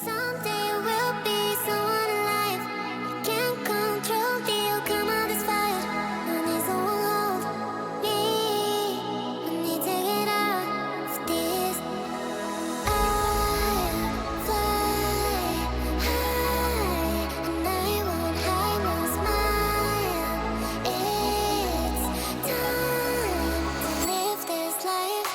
Someday we'll be someone alive. You can't control the outcome of this fight. No need someone hold me. I need to get out of this. I fly high, and I won't hide my smile. It's time to live this life.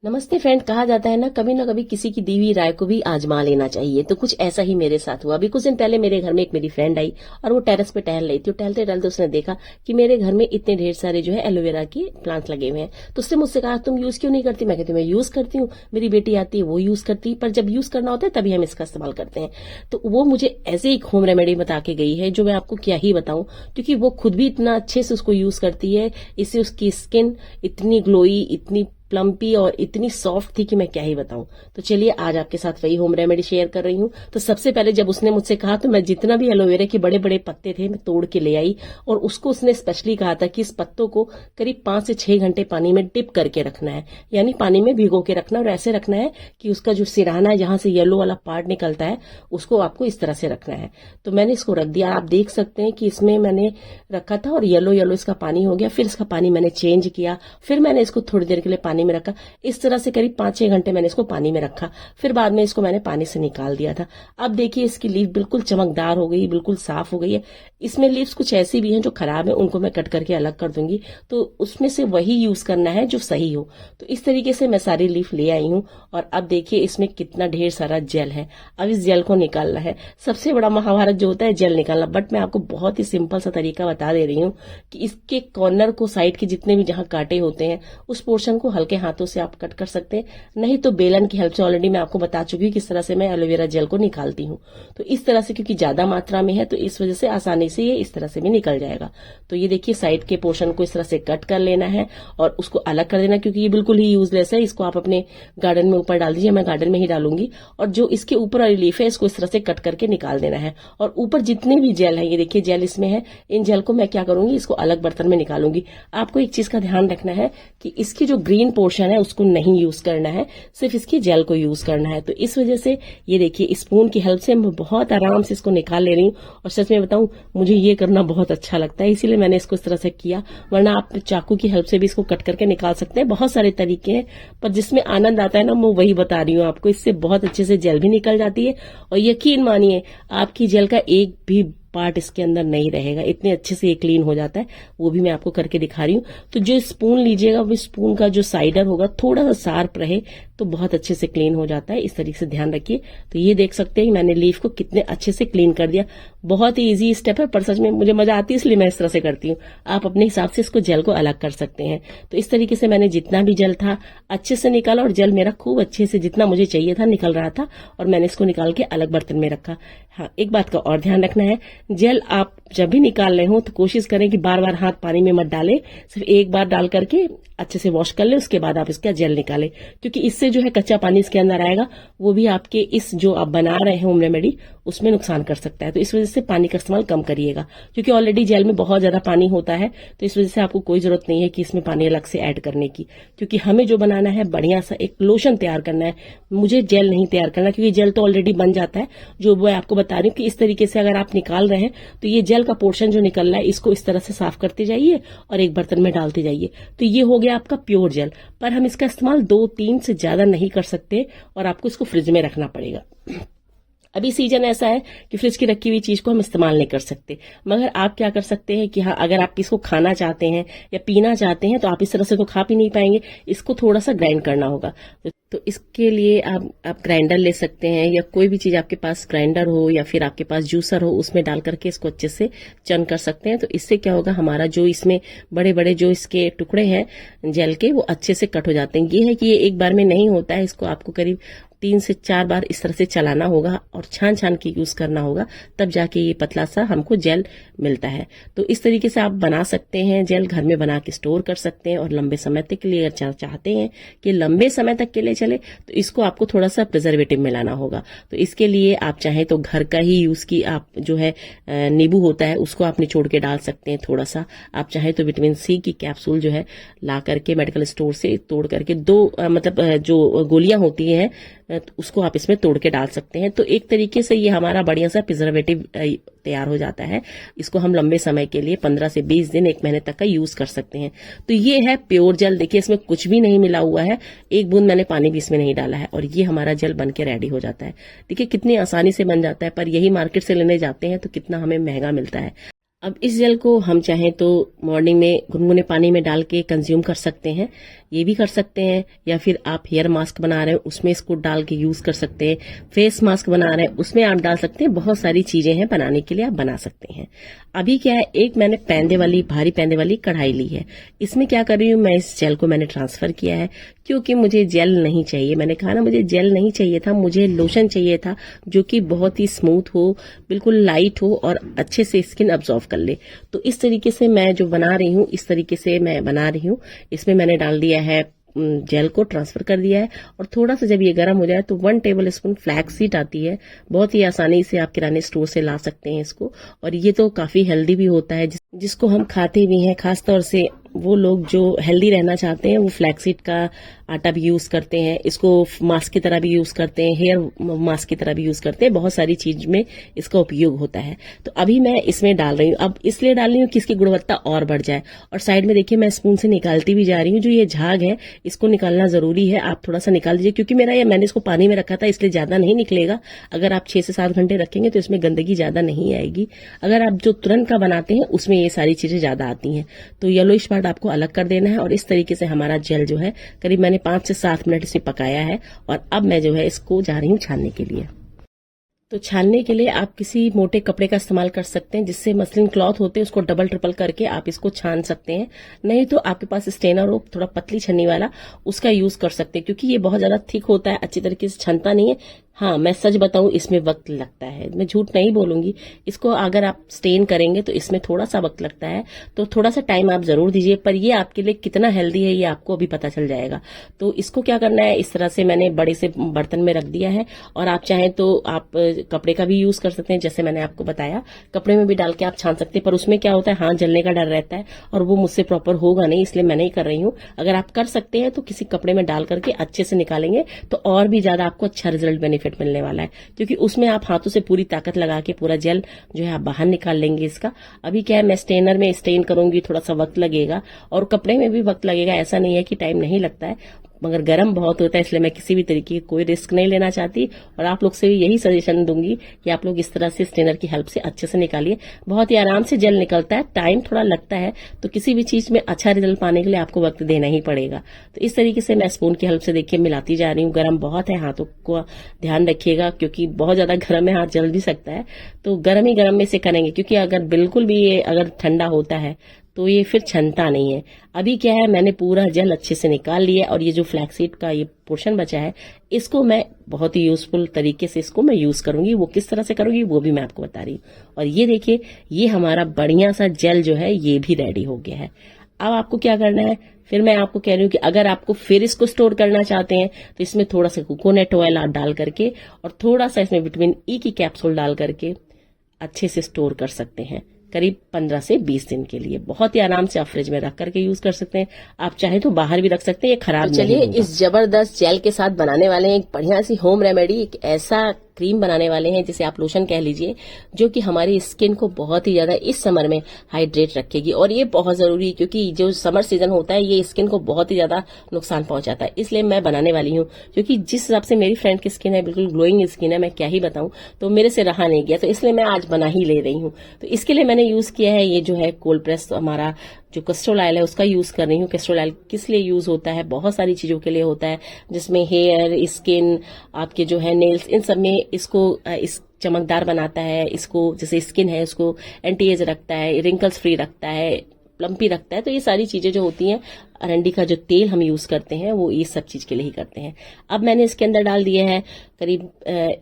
नमस्ते friend. कहा जाता है ना कभी किसी की दी हुई राय को भी आजमा लेना चाहिए। तो कुछ ऐसा ही मेरे साथ हुआ। अभी कुछ दिन पहले मेरे घर में एक मेरी फ्रेंड आई और वो टेरेस पे टहल रही थी। टहलते टहलते उसने देखा कि मेरे घर में इतने ढेर सारे जो है एलोवेरा के प्लांट्स लगे हुए हैं। तो उसने मुझसे कहा तुम यूज क्यों नहीं करती? मैं कहती मैं यूज करती हूँ, मेरी बेटी आती है वो यूज करती है, पर जब यूज करना होता है तभी हम इसका इस्तेमाल करते हैं। तो वो मुझे ऐसे एक होम रेमेडी बता के गई है जो मैं आपको क्या ही बताऊं, क्योंकि वो खुद भी इतना अच्छे से उसको यूज करती है। इससे उसकी स्किन इतनी ग्लोई, इतनी प्लम्पी और इतनी सॉफ्ट थी कि मैं क्या ही बताऊं। तो चलिए आज आपके साथ वही होम रेमेडी शेयर कर रही हूं। तो सबसे पहले जब उसने मुझसे कहा तो मैं जितना भी एलोवेरा के बड़े बड़े पत्ते थे मैं तोड़ के ले आई, और उसको उसने स्पेशली कहा था कि इस पत्तों को करीब 5 से 6 घंटे पानी में डिप करके रखना है, यानी पानी में भिगो के रखना, और ऐसे रखना है कि उसका जो सिराना है जहां से येलो वाला पार्ट निकलता है उसको आपको इस तरह से रखना है। तो मैंने इसको रख दिया। आप देख सकते हैं कि इसमें मैंने रखा था और येलो येलो इसका पानी हो गया। फिर इसका पानी मैंने चेंज किया, फिर मैंने इसको थोड़ी देर के लिए पानी में रखा। इस तरह से करीब 5-6 घंटे मैंने इसको पानी में रखा। फिर बाद में इसको मैंने पानी से निकाल दिया था। अब देखिए इसकी लीफ बिल्कुल चमकदार हो गई, बिल्कुल साफ हो गई है। इसमें लीव्स कुछ ऐसी भी हैं जो खराब है, उनको मैं कट करके अलग कर दूंगी। तो उसमें से वही यूज करना है जो सही हो। तो इस तरीके से मैं सारी लीफ ले आई हूं, और अब देखिए इसमें कितना ढेर सारा जेल है। अब इस जेल को निकालना है। सबसे बड़ा महाभारत जो होता है जेल निकालना, बट मैं आपको बहुत ही सिंपल सा तरीका बता दे रही हूँ कि इसके कॉर्नर को, साइड के जितने भी जहां कांटे होते हैं उस पोर्शन को हल्के हाथों से आप कट कर सकते हैं, नहीं तो बेलन की हेल्प से। ऑलरेडी मैं आपको बता चुकी हूँ किस तरह से मैं एलोवेरा जेल को निकालती हूँ। तो इस तरह से, क्योंकि ज्यादा मात्रा में है तो इस वजह से आसानी से ये इस तरह से भी निकल जाएगा। तो ये देखिए साइड के पोर्शन को इस तरह से कट कर लेना है और उसको अलग कर देना, क्योंकि ये बिल्कुल ही यूजलेस है। इसको आप अपने गार्डन में ऊपर डाल दीजिए, मैं गार्डन में ही डालूंगी। और जो इसके ऊपर वाली लीफ है इसको इस तरह से कट करके निकाल देना है। और ऊपर जितने भी जेल है, ये देखिए जेल इसमें है, इन जेल को मैं क्या करूंगी, इसको अलग बर्तन में निकालूंगी। आपको एक चीज का ध्यान रखना है कि इसकी जो ग्रीन पोर्शन है उसको नहीं यूज करना है, सिर्फ इसकी जेल को यूज करना है। तो इस वजह से ये देखिए स्पून की हेल्प से मैं बहुत आराम से इसको निकाल ले रही हूँ। और सच में बताऊं, मुझे ये करना बहुत अच्छा लगता है, इसीलिए मैंने इसको इस तरह से किया। वरना आप चाकू की हेल्प से भी इसको कट करके निकाल सकते हैं। बहुत सारे तरीके हैं, पर जिसमें आनंद आता है ना मैं वही बता रही हूँ आपको। इससे बहुत अच्छे से जेल भी निकल जाती है, और यकीन मानिए आपकी जेल का एक भी पार्ट इसके अंदर नहीं रहेगा। इतने अच्छे से ये क्लीन हो जाता है, वो भी मैं आपको करके दिखा रही हूँ। तो जो स्पून लीजिएगा वो स्पून का जो साइडर होगा थोड़ा सा शार्प रहे तो बहुत अच्छे से क्लीन हो जाता है। इस तरीके से ध्यान रखिए। तो ये देख सकते हैं मैंने लीफ को कितने अच्छे से क्लीन कर दिया। बहुत ही इजी स्टेप है, पर सच में मुझे मजा आती है इसलिए मैं इस तरह से करती हूँ। आप अपने हिसाब से इसको जेल को अलग कर सकते हैं। तो इस तरीके से मैंने जितना भी जेल था अच्छे से निकाला, और जेल मेरा खूब अच्छे से जितना मुझे चाहिए था निकल रहा था, और मैंने इसको निकाल के अलग बर्तन में रखा। हाँ, एक बात का और ध्यान रखना है, जेल आप जब भी निकाल रहे हो तो कोशिश करें कि बार बार हाथ पानी में मत डालें, सिर्फ एक बार डाल करके अच्छे से वॉश कर ले, उसके बाद आप इसका जेल निकालें। क्योंकि इससे जो है कच्चा पानी इसके अंदर आएगा, वो भी आपके इस जो आप बना रहे हैं होम रेमेडी उसमें नुकसान कर सकता है। तो इस वजह से पानी का इस्तेमाल कम करिएगा, क्योंकि ऑलरेडी जेल में बहुत ज्यादा पानी होता है। तो इस वजह से आपको कोई जरूरत नहीं है कि इसमें पानी अलग से ऐड करने की, क्योंकि हमें जो बनाना है बढ़िया सा एक लोशन तैयार करना है। मुझे जेल नहीं तैयार करना, क्योंकि जेल तो ऑलरेडी बन जाता है। जो मैं आपको बता रही हूँ कि इस तरीके से अगर आप निकाल रहे हैं तो ये जेल का पोर्शन जो निकल रहा है इसको इस तरह से साफ करते जाइए और एक बर्तन में डालते जाइए। तो ये हो गया आपका प्योर जेल। पर हम इसका इस्तेमाल 2-3 से ज्यादा नहीं कर सकते, और आपको इसको फ्रिज में रखना पड़ेगा। अभी सीजन ऐसा है कि फ्रिज की रखी हुई चीज को हम इस्तेमाल नहीं कर सकते, मगर आप क्या कर सकते हैं कि हाँ, अगर आप इसको खाना चाहते हैं या पीना चाहते हैं तो आप इस तरह से तो खा पी नहीं पाएंगे, इसको थोड़ा सा ग्राइंड करना होगा। तो इसके लिए आप ग्राइंडर ले सकते हैं, या कोई भी चीज आपके पास ग्राइंडर हो या फिर आपके पास जूसर हो, उसमें डाल करके इसको अच्छे से चर्न कर सकते हैं। तो इससे क्या होगा, हमारा जो इसमें बड़े बड़े जो इसके टुकड़े हैं जेल के वो अच्छे से कट हो जाते हैं। ये है कि ये एक बार में नहीं होता है, इसको आपको करीब 3 से 4 बार इस तरह से चलाना होगा और छान छान के यूज करना होगा, तब जाके ये पतला सा हमको जेल मिलता है। तो इस तरीके से आप बना सकते हैं जेल, घर में बना के स्टोर कर सकते हैं और लंबे समय तक के लिए अगर चाहते हैं कि लंबे समय तक के लिए चले तो इसको आपको थोड़ा सा प्रिजर्वेटिव मिलाना होगा। तो इसके लिए आप चाहें तो घर का ही यूज की आप जो है नींबू होता है उसको आप निचोड़ के डाल सकते हैं थोड़ा सा। आप चाहें तो विटामिन सी की कैप्सूल जो है ला करके मेडिकल स्टोर से तोड़ करके जो गोलियां होती हैं उसको आप इसमें तोड़ के डाल सकते हैं। तो एक तरीके से ये हमारा बढ़िया सा प्रिजर्वेटिव तैयार हो जाता है। इसको हम लंबे समय के लिए 15 से 20 दिन 1 महीने तक का यूज कर सकते हैं। तो ये है प्योर जेल। देखिए इसमें कुछ भी नहीं मिला हुआ है, एक बूंद मैंने पानी भी इसमें नहीं डाला है और ये हमारा जेल बन के रेडी हो जाता है। देखिए कितनी आसानी से बन जाता है, पर यही मार्केट से लेने जाते हैं तो कितना हमें महंगा मिलता है। अब इस जेल को हम चाहें तो मॉर्निंग में गुनगुने पानी में डाल के कंज्यूम कर सकते हैं, ये भी कर सकते हैं, या फिर आप हेयर मास्क बना रहे हैं उसमें इसको डाल के यूज कर सकते हैं, फेस मास्क बना रहे हैं उसमें आप डाल सकते हैं। बहुत सारी चीजें हैं बनाने के लिए, आप बना सकते हैं। अभी क्या है, एक मैंने भारी पैंदे वाली कढ़ाई ली है। इसमें क्या कर रही हूँ, मैं इस जेल को मैंने ट्रांसफर किया है क्योंकि मुझे जेल नहीं चाहिए। मैंने कहा ना मुझे जेल नहीं चाहिए था, मुझे लोशन चाहिए था जो कि बहुत ही स्मूथ हो, बिल्कुल लाइट हो और अच्छे से स्किन अब्जॉर्व कर ले। तो इस तरीके से मैं जो बना रही हूँ, इस तरीके से मैं बना रही हूँ। इसमें मैंने डाल दिया है जेल को ट्रांसफर कर दिया है और थोड़ा सा जब ये गर्म हो जाए तो 1 टेबल स्पून फ्लैक्स सीड आती है। बहुत ही आसानी से आप किराने स्टोर से ला सकते हैं इसको, और ये तो काफी हेल्दी भी होता है जिसको हम खाते भी हैं। खासतौर से वो लोग जो हेल्दी रहना चाहते हैं वो फ्लैक्सीड का आटा भी यूज करते हैं, इसको मास्क की तरह भी यूज करते हैं, हेयर मास्क की तरह भी यूज करते हैं। बहुत सारी चीज में इसका उपयोग होता है। तो अभी मैं इसमें डाल रही हूँ, अब इसलिए डाल रही हूँ कि इसकी गुणवत्ता और बढ़ जाए। और साइड में देखिए मैं स्पून से निकालती भी जा रही हूँ। जो ये झाग है इसको निकालना जरूरी है, आप थोड़ा सा निकाल दीजिए क्योंकि मैंने इसको पानी में रखा था इसलिए ज्यादा नहीं निकलेगा। अगर आप 6 से 7 घंटे रखेंगे तो इसमें गंदगी ज्यादा नहीं आएगी। अगर आप जो तुरंत का बनाते हैं उसमें ये सारी चीजें ज्यादा आती हैं। तो येलोइश पार्ट आपको अलग कर देना है और इस तरीके से हमारा जेल जो है करीब मैंने 5 से 7 मिनट इसमें पकाया है और अब मैं जो है इसको जा रही हूँ छानने के लिए। तो छानने के लिए आप किसी मोटे कपड़े का इस्तेमाल कर सकते हैं, जिससे मसलिन क्लॉथ होते हैं उसको डबल ट्रिपल करके आप इसको छान सकते हैं। नहीं तो आपके पास स्टेनर हो थोड़ा पतली छन्नी वाला, उसका यूज कर सकते हैं क्योंकि ये बहुत ज्यादा थिक होता है, अच्छी तरीके से छनता नहीं है। हाँ मैं सच बताऊं इसमें वक्त लगता है, मैं झूठ नहीं बोलूंगी। इसको अगर आप स्टेन करेंगे तो इसमें थोड़ा सा वक्त लगता है, तो थोड़ा सा टाइम आप जरूर दीजिए। पर ये आपके लिए कितना हेल्दी है ये आपको अभी पता चल जाएगा। तो इसको क्या करना है, इस तरह से मैंने बड़े से बर्तन में रख दिया है और आप चाहें तो आप कपड़े का भी यूज कर सकते हैं, जैसे मैंने आपको बताया कपड़े में भी डाल के आप छान सकते हैं। पर उसमें क्या होता है, हाथ जलने का डर रहता है और वो मुझसे प्रॉपर होगा नहीं, इसलिए मैं नहीं कर रही हूँ। अगर आप कर सकते हैं तो किसी कपड़े में डाल करके अच्छे से निकालेंगे तो और भी ज्यादा आपको अच्छा रिजल्ट बेनिफिट मिलने वाला है, क्योंकि उसमें आप हाथों से पूरी ताकत लगा के पूरा जेल जो है आप बाहर निकाल लेंगे इसका। अभी क्या है, मैं स्टेनर में स्टेन करूंगी, थोड़ा सा वक्त लगेगा और कपड़े में भी वक्त लगेगा, ऐसा नहीं है कि टाइम नहीं लगता है, मगर गर्म बहुत होता है इसलिए मैं किसी भी तरीके की कोई रिस्क नहीं लेना चाहती। और आप लोग से भी यही सजेशन दूंगी कि आप लोग इस तरह से स्टेनर की हेल्प से अच्छे से निकालिए, बहुत ही आराम से जेल निकलता है। टाइम थोड़ा लगता है, तो किसी भी चीज में अच्छा रिजल्ट पाने के लिए आपको वक्त देना ही पड़ेगा। तो इस तरीके से मैं स्पून की हेल्प से देखिए मिलाती जा रही हूँ। गर्म बहुत है, हाथों को ध्यान रखिएगा क्योंकि बहुत ज्यादा गर्म है, हाथ जल भी सकता है। तो गर्म ही गर्म में से करेंगे, क्योंकि अगर बिल्कुल भी ये अगर ठंडा होता है तो ये फिर छनता नहीं है। अभी क्या है, मैंने पूरा जेल अच्छे से निकाल लिया और ये जो फ्लैक्सीड का ये पोर्शन बचा है इसको मैं बहुत ही यूजफुल तरीके से इसको मैं यूज करूंगी। वो किस तरह से करूंगी वो भी मैं आपको बता रही हूँ। और ये देखिए ये हमारा बढ़िया सा जेल जो है ये भी रेडी हो गया है। अब आपको क्या करना है, फिर मैं आपको कह रही हूँ कि अगर आपको फिर इसको स्टोर करना चाहते हैं तो इसमें थोड़ा सा कोकोनट ऑयल आप डाल करके और थोड़ा सा इसमें विटामिन ई की कैप्सूल डाल करके अच्छे से स्टोर कर सकते हैं, करीब 15 से 20 दिन के लिए। बहुत ही आराम से आप फ्रिज में रख करके यूज कर सकते हैं, आप चाहे तो बाहर भी रख सकते हैं, ये खराब नहीं होगा। चलिए इस जबरदस्त जेल के साथ बनाने वाले हैं एक बढ़िया सी होम रेमेडी, एक ऐसा क्रीम बनाने वाले हैं जिसे आप लोशन कह लीजिए, जो कि हमारी स्किन को बहुत ही ज्यादा इस समर में हाइड्रेट रखेगी। और ये बहुत जरूरी है क्योंकि जो समर सीजन होता है ये स्किन को बहुत ही ज्यादा नुकसान पहुंचाता है, इसलिए मैं बनाने वाली हूँ। क्योंकि जिस हिसाब से मेरी फ्रेंड की स्किन है, बिल्कुल ग्लोइंग स्किन है, मैं क्या ही बताऊं, तो मेरे से रहा नहीं गया, तो इसलिए मैं आज बना ही ले रही हूँ। तो इसके लिए मैंने यूज किया है ये जो है कोल्ड प्रेस हमारा जो कैस्ट्रोल ऑयल है उसका यूज कर रही हूँ। कैस्ट्रोल ऑयल किस लिए यूज होता है, बहुत सारी चीजों के लिए होता है, जिसमें हेयर, स्किन, आपके जो है नेल्स, इन सब में इसको इस चमकदार बनाता है। इसको जैसे स्किन है उसको एंटी एज रखता है, रिंकल्स फ्री रखता है, प्लम्पी रखता है। तो ये सारी चीजें जो होती हैं अरंडी का जो तेल हम यूज करते हैं वो ये सब चीज के लिए ही करते हैं। अब मैंने इसके अंदर डाल दिया है करीब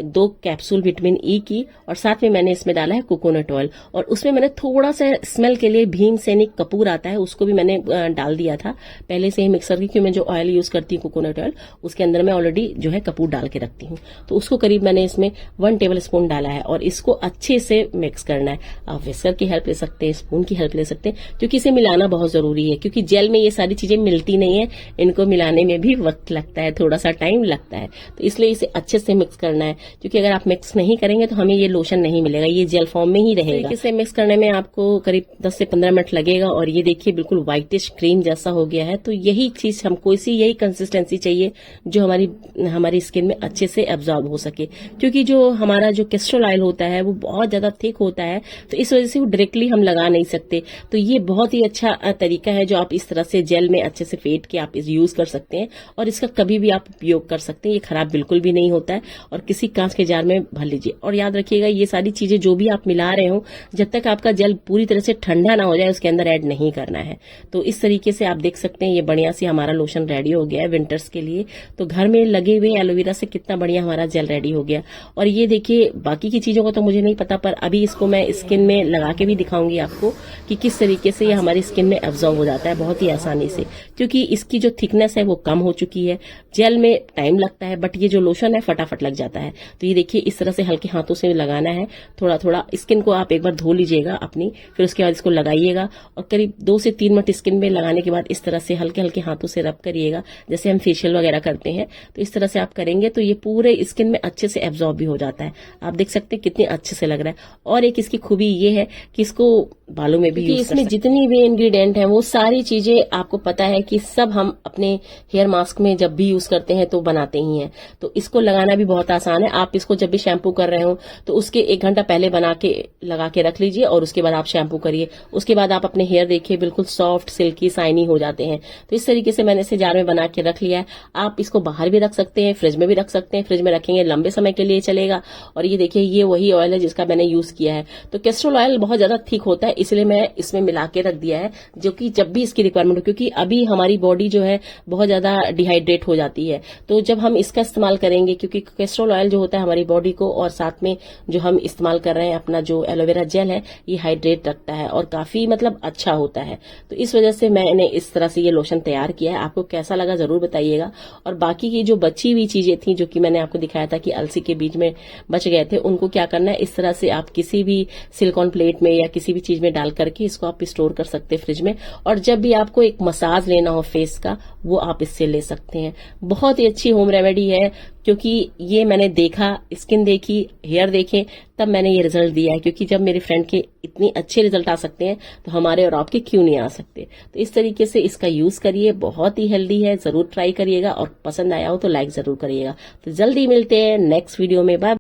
2 कैप्सूल विटामिन ई की, और साथ में मैंने इसमें डाला है कोकोनट ऑयल, और उसमें मैंने थोड़ा सा स्मेल के लिए भीम सैनिक कपूर आता है उसको भी मैंने डाल दिया था पहले से ही मिक्सर की, क्योंकि मैं जो ऑयल यूज करती हूँ कोकोनट ऑयल उसके अंदर मैं ऑलरेडी जो है कपूर डाल के रखती हूँ। तो उसको करीब मैंने इसमें 1 टेबल स्पून डाला है, और इसको अच्छे से मिक्स करना है। आप विस्कर की हेल्प ले सकते हैं, स्पून की हेल्प ले सकते हैं, क्योंकि इसे मिलाना बहुत जरूरी है, क्योंकि जेल में ये सारी चीजें मिलती नहीं है, इनको मिलाने में भी वक्त लगता है, थोड़ा सा टाइम लगता है। तो इसलिए इसे अच्छे से मिक्स करना है, क्योंकि अगर आप मिक्स नहीं करेंगे तो हमें ये लोशन नहीं मिलेगा, ये जेल फॉर्म में ही रहेगा। इसे मिक्स करने में आपको करीब 10 से 15 मिनट लगेगा, और ये देखिए बिल्कुल व्हाइटिश क्रीम जैसा हो गया है। तो यही चीज हमको, इसी यही कंसिस्टेंसी चाहिए जो हमारी स्किन में अच्छे से एब्जॉर्ब हो सके, क्योंकि जो हमारा जो कैस्टर ऑयल होता है वो बहुत ज्यादा थिक होता है, तो इस वजह से वो डायरेक्टली हम लगा नहीं सकते। तो ये बहुत ही अच्छा तरीका है जो आप इस तरह से जेल में अच्छे से फेंट के आप इस यूज कर सकते हैं, और इसका कभी भी आप उपयोग कर सकते हैं। ये खराब बिल्कुल भी नहीं होता है, और किसी कांच के जार में भर लीजिए। और याद रखिएगा ये सारी चीजें जो भी आप मिला रहे हो, जब तक आपका जेल पूरी तरह से ठंडा ना हो जाए उसके अंदर ऐड नहीं करना है। तो इस तरीके से आप देख सकते हैं ये बढ़िया से हमारा लोशन रेडी हो गया है विंटर्स के लिए। तो घर में लगे हुए एलोवेरा से कितना बढ़िया हमारा जेल रेडी हो गया। और ये देखिए बाकी की चीजों को तो मुझे नहीं पता, पर अभी इसको मैं स्किन में लगा के भी दिखाऊंगी आपको कि किस तरीके से ये हमारी स्किन में एब्जॉर्ब हो जाता है बहुत ही आसानी से, क्योंकि इसकी जो थिकनेस है वो कम हो चुकी है। जेल में टाइम लगता है, बट ये जो लोशन है फटाफट लग जाता है। तो ये देखिए इस तरह से हल्के हाथों से लगाना है, थोड़ा थोड़ा। स्किन को आप एक बार धो लीजिएगा अपनी, फिर उसके बाद इसको लगाइएगा, और करीब 2 से 3 मिनट स्किन में लगाने के बाद इस तरह से हल्के हल्के हाथों से रब करिएगा, जैसे हम फेशियल वगैरह करते हैं। तो इस तरह से आप करेंगे तो ये पूरे स्किन में अच्छे से एब्जॉर्ब भी हो जाता है। आप देख सकते हैं कितने अच्छे से लग रहा है। और एक इसकी खूबी ये है कि इसको बालों में भी यूज कर सकते हैं। इसमें जितनी भी इंग्रेडिएंट हैं वो सारी चीजें आपको पता है कि सब हम अपने हेयर मास्क में जब भी यूज करते हैं तो बनाते ही हैं। तो इसको लगाना भी बहुत आसान है। आप इसको जब भी शैम्पू कर रहे हो तो उसके 1 घंटा पहले बना के लगा के रख लीजिए, और उसके बाद आप शैम्पू करिए। उसके बाद आप अपने हेयर देखिए बिल्कुल सॉफ्ट सिल्की शाइनी हो जाते हैं। तो इस तरीके से मैंने इसे जार में बना के रख लिया है। आप इसको बाहर भी रख सकते हैं, फ्रिज में भी रख सकते हैं। फ्रिज में रखेंगे लंबे समय के लिए चलेगा। और ये देखिए ये वही ऑयल है जिसका मैंने यूज किया है। तो कैस्टर ऑयल बहुत ज्यादा थिक होता है, इसलिए मैं इसमें मिला के रख दिया है, जो कि जब भी इसकी रिक्वायरमेंट हो, क्योंकि अभी हमारी बॉडी जो है बहुत ज्यादा डिहाइड्रेट हो जाती है। तो जब हम इसका इस्तेमाल करेंगे, क्योंकि कैस्टर ऑयल जो होता है हमारी बॉडी को, और साथ में जो हम इस्तेमाल कर रहे हैं अपना जो एलोवेरा जेल है, ये हाइड्रेट रखता है और काफी मतलब अच्छा होता है। तो इस वजह से मैंने इस तरह से ये लोशन तैयार किया है। आपको कैसा लगा जरूर बताइएगा। और बाकी की जो बची हुई चीजें थी जो कि मैंने आपको दिखाया था कि अलसी के बीच में बच गए थे, उनको क्या करना है, इस तरह से आप किसी भी सिलिकॉन प्लेट में या किसी भी चीज में डाल करके इसको आप स्टोर कर सकते हैं फ्रिज में। और जब भी आपको एक मसाज लेना हो फेस का, वो आप इससे ले सकते हैं। बहुत ही अच्छी होम रेमेडी है, क्योंकि ये मैंने देखा, स्किन देखी, हेयर देखे, तब मैंने ये रिजल्ट दिया है। क्योंकि जब मेरे फ्रेंड के इतने अच्छे रिजल्ट आ सकते हैं तो हमारे और आपके क्यों नहीं आ सकते। तो इस तरीके से इसका यूज करिए, बहुत ही हेल्दी है, जरूर ट्राई करिएगा। और पसंद आया हो तो लाइक जरूर करिएगा। तो जल्दी मिलते हैं नेक्स्ट वीडियो में। बाय।